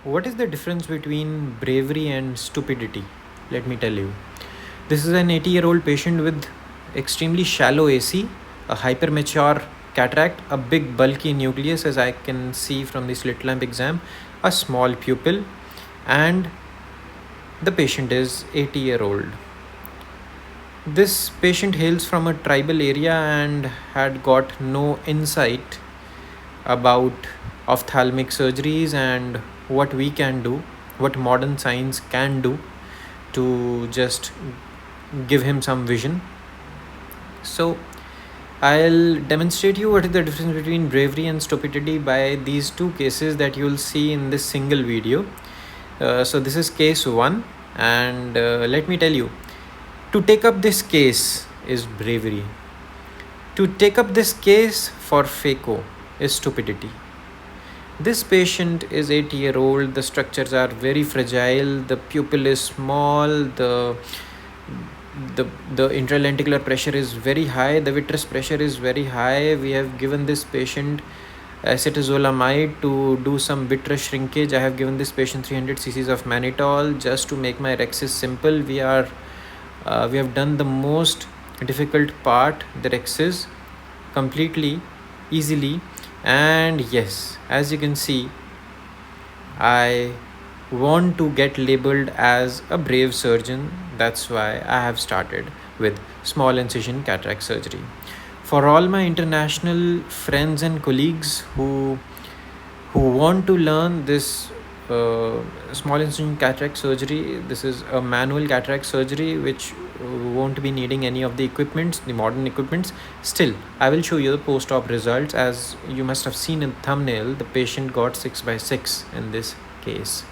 What is the difference between bravery and stupidity? Let me tell you. This is an 80-year-old patient with extremely shallow AC, a hypermature cataract, a big bulky nucleus, as I can see from the slit lamp exam, a small pupil, and the patient is 80-year-old. This patient hails from a tribal area and had got no insight about ophthalmic surgeries and what we can do, what modern science can do to just give him some vision. So I'll demonstrate you what is the difference between bravery and stupidity by these two cases that you'll see in this single video. So this is case 1, and let me tell you, to take up this case is bravery. To take up this case for FACO is stupidity. This patient is 80-year-old. The structures are very fragile. The pupil is small. The intralenticular pressure is very high. The vitreous pressure is very high. We have given this patient acetazolamide to do some vitreous shrinkage. I have given this patient 300 cc's of mannitol just to make my rexis simple. We have done the most difficult part, the rexis, completely easily. And yes, as you can see, I want to get labeled as a brave surgeon. That's why I have started with small incision cataract surgery. For all my international friends and colleagues who want to learn this small incision cataract surgery, this is a manual cataract surgery which won't be needing any of the equipments, the modern equipments. Still, I will show you the post-op results. As you must have seen in thumbnail, the patient got 6/6 in this case.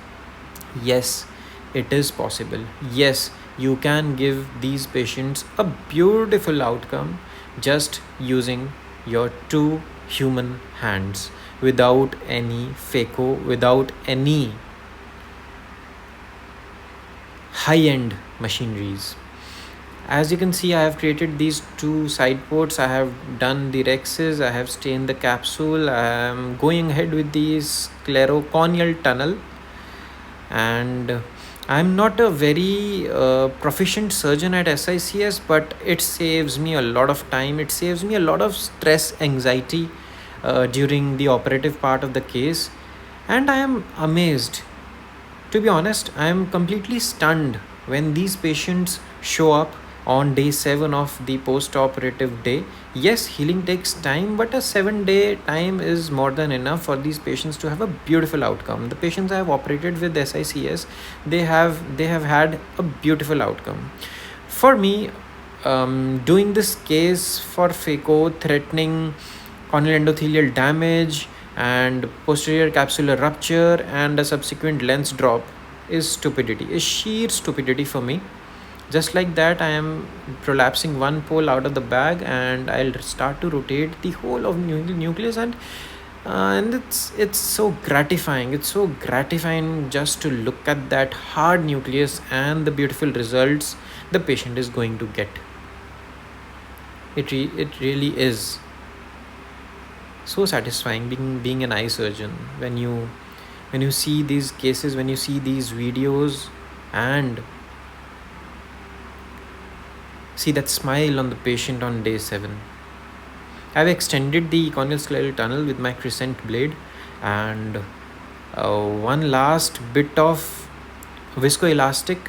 Yes, it is possible. Yes, you can give these patients a beautiful outcome just using your two human hands, without any phaco, without any high-end machineries. As you can see, I have created these two side ports. I have done the rexes. I have stained the capsule. I am going ahead with the sclerocorneal tunnel, and I'm not a very proficient surgeon at SICS, but it saves me a lot of time. It saves me a lot of stress, anxiety during the operative part of the case. And I am amazed. To be honest, I am completely stunned when these patients show up on day 7 of the post-operative day. Yes, healing takes time, but a 7-day time is more than enough for these patients to have a beautiful outcome. The patients I have operated with SICS, they have had a beautiful outcome. For me, doing this case for phaco, threatening corneal endothelial damage and posterior capsular rupture and a subsequent lens drop is stupidity, is sheer stupidity for me. Just like that, I am prolapsing one pole out of the bag, and I'll start to rotate the whole of nucleus, and it's so gratifying. It's so gratifying just to look at that hard nucleus and the beautiful results the patient is going to get. It really is so satisfying being an eye surgeon when you see these cases, when you see these videos, and see that smile on the patient on day 7. I've extended the corneal scleral tunnel with my crescent blade, and one last bit of viscoelastic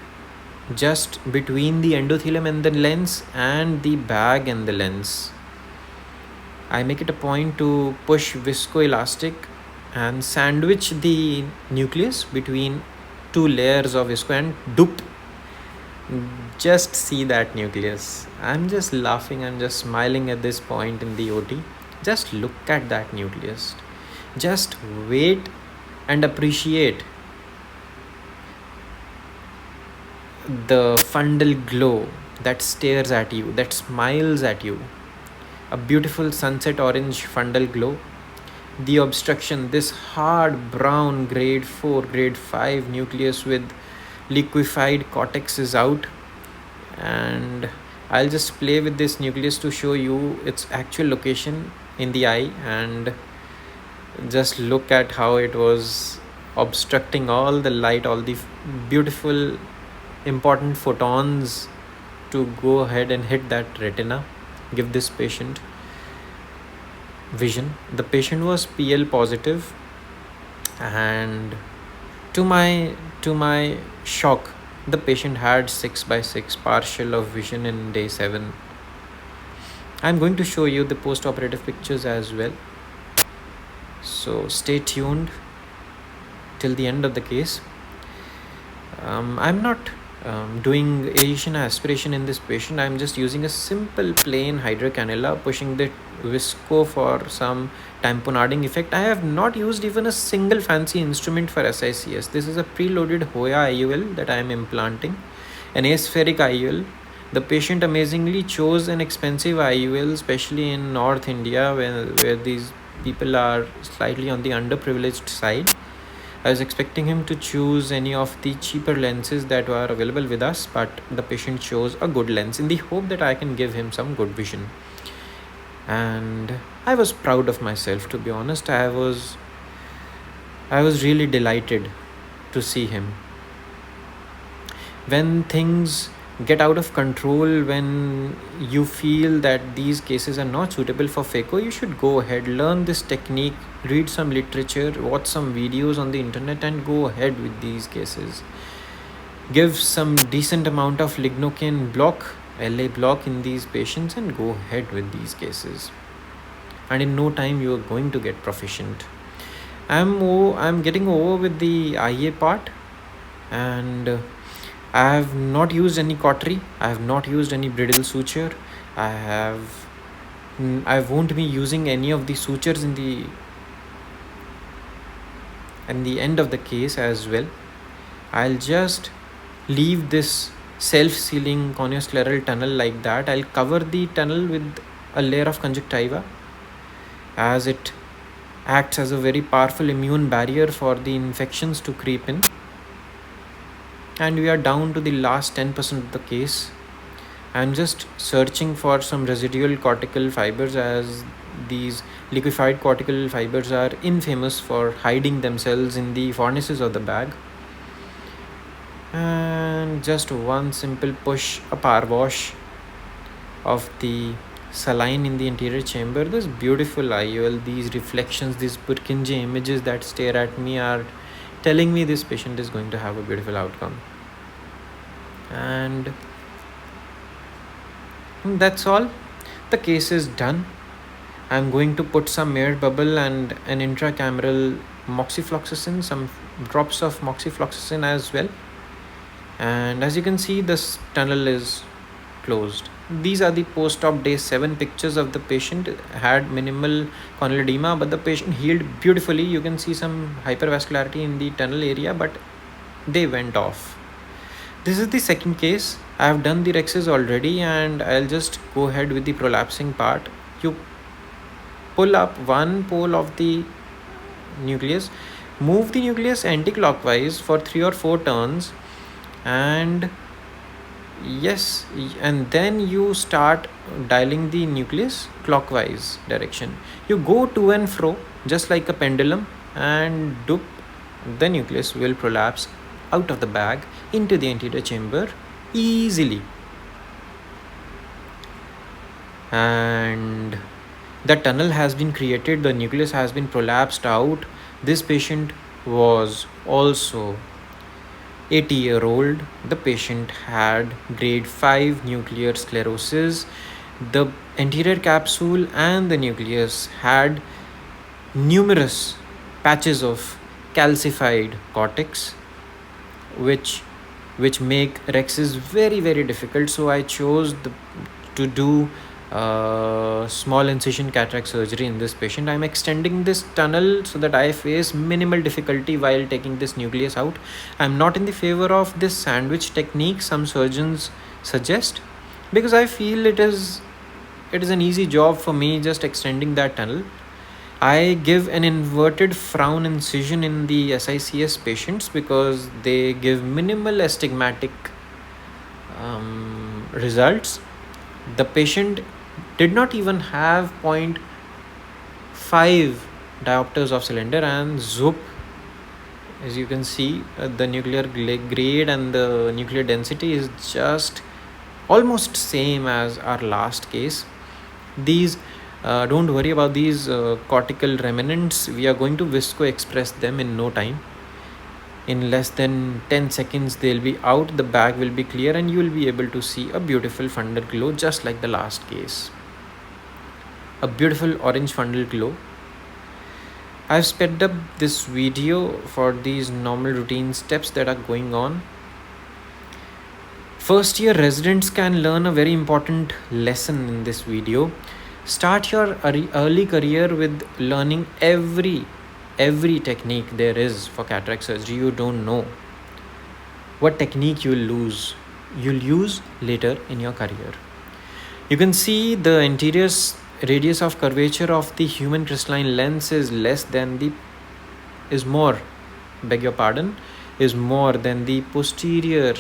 just between the endothelium and the lens and the bag and the lens. I make it a point to push viscoelastic and sandwich the nucleus between two layers of visco, and doop. Just see that nucleus. I'm just laughing and just smiling at this point in the OT. Just look at that nucleus. Just wait and appreciate the fundal glow that stares at you, that smiles at you. A beautiful sunset orange fundal glow. The obstruction, this hard brown grade 4, grade 5 nucleus with liquefied cortex is out, and I'll just play with this nucleus to show you its actual location in the eye, and just look at how it was obstructing all the light, all the beautiful important photons to go ahead and hit that retina, give this patient vision. The patient was PL positive, and to my shock, the patient had 6 by 6 partial of vision in day 7. I'm going to show you the post-operative pictures as well, so stay tuned till the end of the case. I'm not doing aeration aspiration in this patient. I'm just using a simple plain hydrocannula, pushing the visco for some tamponading effect. I have not used even a single fancy instrument for SICS. This is a preloaded Hoya IUL that I am implanting, an aspheric IUL. The patient amazingly chose an expensive IUL, especially in North India, where these people are slightly on the underprivileged side. I was expecting him to choose any of the cheaper lenses that were available with us, but the patient chose a good lens in the hope that I can give him some good vision. And I was proud of myself, to be honest. I was really delighted to see him. When things get out of control, when you feel that these cases are not suitable for phaco, you should go ahead, learn this technique, read some literature, watch some videos on the internet, and go ahead with these cases. Give some decent amount of lignocaine block, LA block, in these patients, and go ahead with these cases, and in no time you are going to get proficient. I'm getting over with the IA part, and I have not used any cautery. I have not used any bridle suture. I won't be using any of the sutures in the end of the case as well. I'll just leave this self-sealing corneoscleral tunnel like that. I'll cover the tunnel with a layer of conjunctiva, as it acts as a very powerful immune barrier for the infections to creep in. And we are down to the last 10% of the case. I'm just searching for some residual cortical fibers, as these liquefied cortical fibers are infamous for hiding themselves in the fornices of the bag. And just one simple push, a power wash of the saline in the anterior chamber. This beautiful IOL, these reflections, these Purkinje images that stare at me are telling me this patient is going to have a beautiful outcome. And that's all. The case is done. I'm going to put some air bubble and an intracameral moxifloxacin, some drops of moxifloxacin as well. And as you can see, this tunnel is closed. These are the post-op day 7 pictures of the patient. Had minimal corneal edema, but the patient healed beautifully. You can see some hypervascularity in the tunnel area, but they went off. This is the second case. I have done the rexes already, and I'll just go ahead with the prolapsing part. You pull up one pole of the nucleus, move the nucleus anti-clockwise for 3 or 4 turns, and then you start dialing the nucleus clockwise direction. You go to and fro just like a pendulum, and doop, the nucleus will prolapse out of the bag into the anterior chamber easily. And the tunnel has been created, the nucleus has been prolapsed out. This patient was also 80-year-old. The patient had grade 5 nuclear sclerosis. The anterior capsule and the nucleus had numerous patches of calcified cortex, which make rexes very, very difficult. So I chose to do small incision cataract surgery in this patient. I'm extending this tunnel so that I face minimal difficulty while taking this nucleus out. I'm not in the favor of this sandwich technique some surgeons suggest, because I feel it is an easy job for me just extending that tunnel. I give an inverted frown incision in the SICS patients because they give minimal astigmatic results. The patient did not even have 0.5 diopters of cylinder, and zoop, As you can see, the nuclear grade and the nuclear density is just almost same as our last case. These don't worry about these cortical remnants. We are going to visco express them in no time. In less than 10 seconds they'll be out, the bag will be clear, and you will be able to see a beautiful fundal glow just like the last case. A beautiful orange fundal glow. I've sped up this video for these normal routine steps that are going on. First year residents can learn a very important lesson in this video. Start your early career with learning every technique there is for cataract surgery. You don't know what technique you'll use later in your career. You can see the anterior radius of curvature of the human crystalline lens is more than the posterior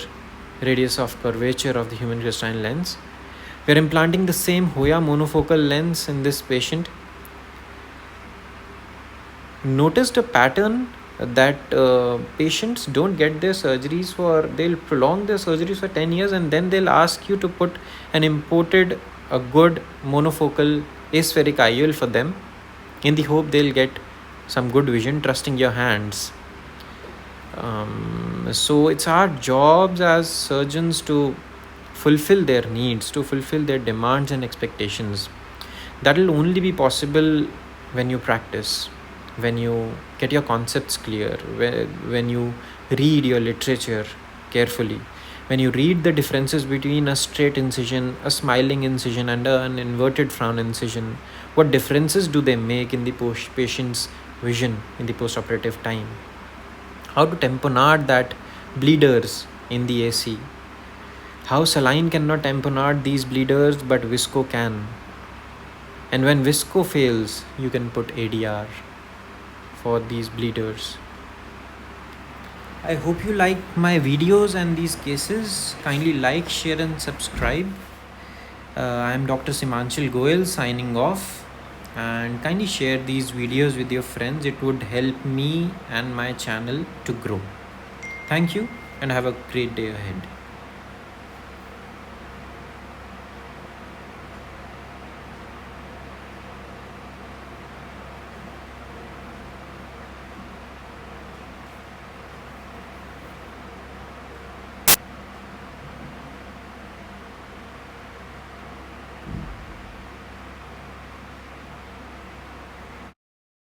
radius of curvature of the human crystalline lens. We are implanting the same Hoya monofocal lens in this patient. Noticed a pattern that patients don't get their surgeries they'll prolong their surgeries for 10 years, and then they'll ask you to put an imported a good monofocal aspheric IOL for them in the hope they'll get some good vision, trusting your hands. So it's our jobs as surgeons to fulfill their needs, to fulfill their demands and expectations. That will only be possible when you practice, when you get your concepts clear, when you read your literature carefully, when you read the differences between a straight incision, a smiling incision, and an inverted frown incision. What differences do they make in the patient's vision in the postoperative time? How to tamponade that bleeders in the AC. How saline cannot tamponade these bleeders, but visco can. And when visco fails, you can put ADR for these bleeders. I hope you like my videos and these cases. Kindly like, share and subscribe. I am Dr. Simanchal Goyal signing off, and kindly share these videos with your friends. It would help me and my channel to grow. Thank you and have a great day ahead.